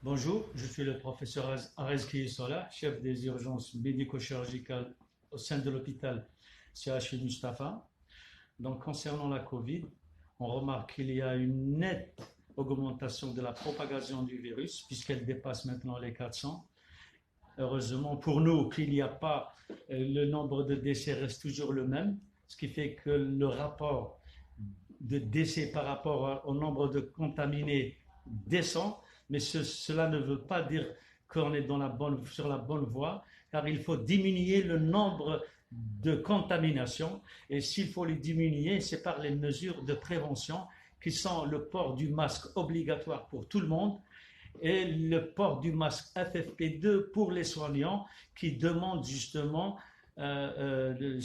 Bonjour, je suis le professeur Arezki Sola, chef des urgences médico-chirurgicales au sein de l'hôpital CHU Mustapha. Donc, concernant la Covid, on remarque qu'il y a une nette augmentation de la propagation du virus, puisqu'elle dépasse maintenant les 400. Heureusement pour nous qu'il n'y a pas, le nombre de décès reste toujours le même, ce qui fait que le rapport de décès par rapport au nombre de contaminés descend. Mais cela ne veut pas dire qu'on est sur la bonne voie, car il faut diminuer le nombre de contaminations. Et s'il faut les diminuer, c'est par les mesures de prévention, qui sont le port du masque obligatoire pour tout le monde et le port du masque FFP2 pour les soignants, qui demandent justement c'est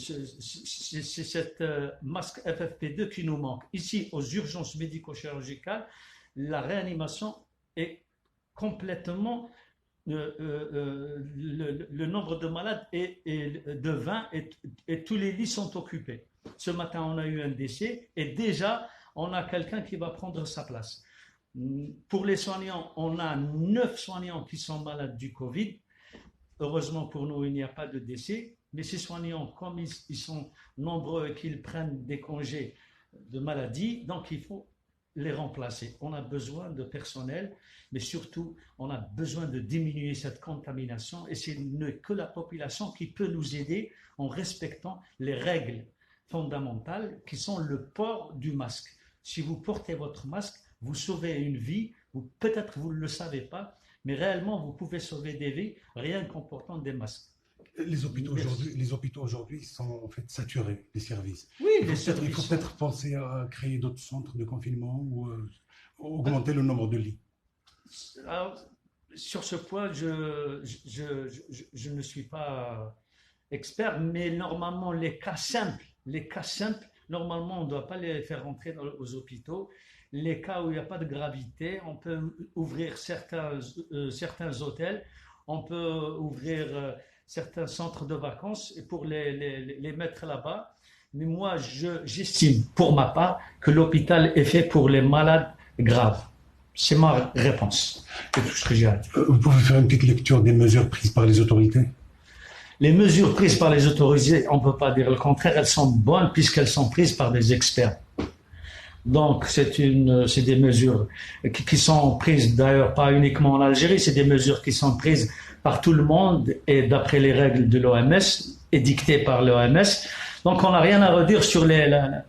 cette masque FFP2 qui nous manque. Ici, aux urgences médico-chirurgicales, la réanimation est complètement le nombre de malades est de 20 et tous les lits sont occupés. Ce matin, on a eu un décès et déjà, on a quelqu'un qui va prendre sa place. Pour les soignants, on a 9 soignants qui sont malades du Covid. Heureusement pour nous, il n'y a pas de décès. Mais ces soignants, comme ils sont nombreux et qu'ils prennent des congés de maladie, donc il faut les remplacer. On a besoin de personnel, mais surtout, on a besoin de diminuer cette contamination et c'est que la population qui peut nous aider en respectant les règles fondamentales qui sont le port du masque. Si vous portez votre masque, vous sauvez une vie, peut-être vous ne le savez pas, mais réellement, vous pouvez sauver des vies rien qu'en portant des masques. Les hôpitaux aujourd'hui sont en fait saturés, les services. Oui, il faut peut-être penser à créer d'autres centres de confinement ou augmenter le nombre de lits. Alors, sur ce point, je ne suis pas expert, mais normalement, les cas simples, normalement, on ne doit pas les faire rentrer aux hôpitaux. Les cas où il n'y a pas de gravité, on peut ouvrir certains hôtels, on peut ouvrir certains centres de vacances et pour les mettre là-bas. Mais moi, j'estime pour ma part que l'hôpital est fait pour les malades graves. C'est ma réponse. C'est tout ce que j'ai à dire. Vous pouvez faire une petite lecture des mesures prises par les autorités? Les mesures prises par les autorités, on ne peut pas dire le contraire, elles sont bonnes puisqu'elles sont prises par des experts. Donc, c'est des mesures qui sont prises d'ailleurs pas uniquement en Algérie, c'est des mesures qui sont prises par tout le monde et d'après les règles de l'OMS et dictées par l'OMS. Donc, on n'a rien à redire sur ce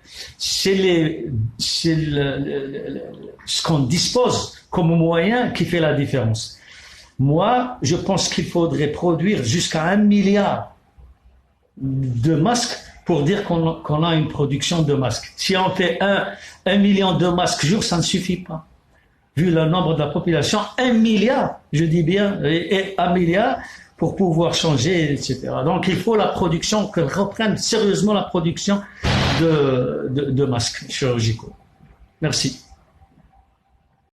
qu'on dispose comme moyen qui fait la différence. Moi, je pense qu'il faudrait produire jusqu'à 1 milliard de masques pour dire qu'on a une production de masques. Si on fait 1 million de masques jour, ça ne suffit pas. Vu le nombre de la population, 1 milliard, je dis bien, et 1 milliard pour pouvoir changer, etc. Donc il faut la production, que reprenne sérieusement la production de masques chirurgicaux. Merci.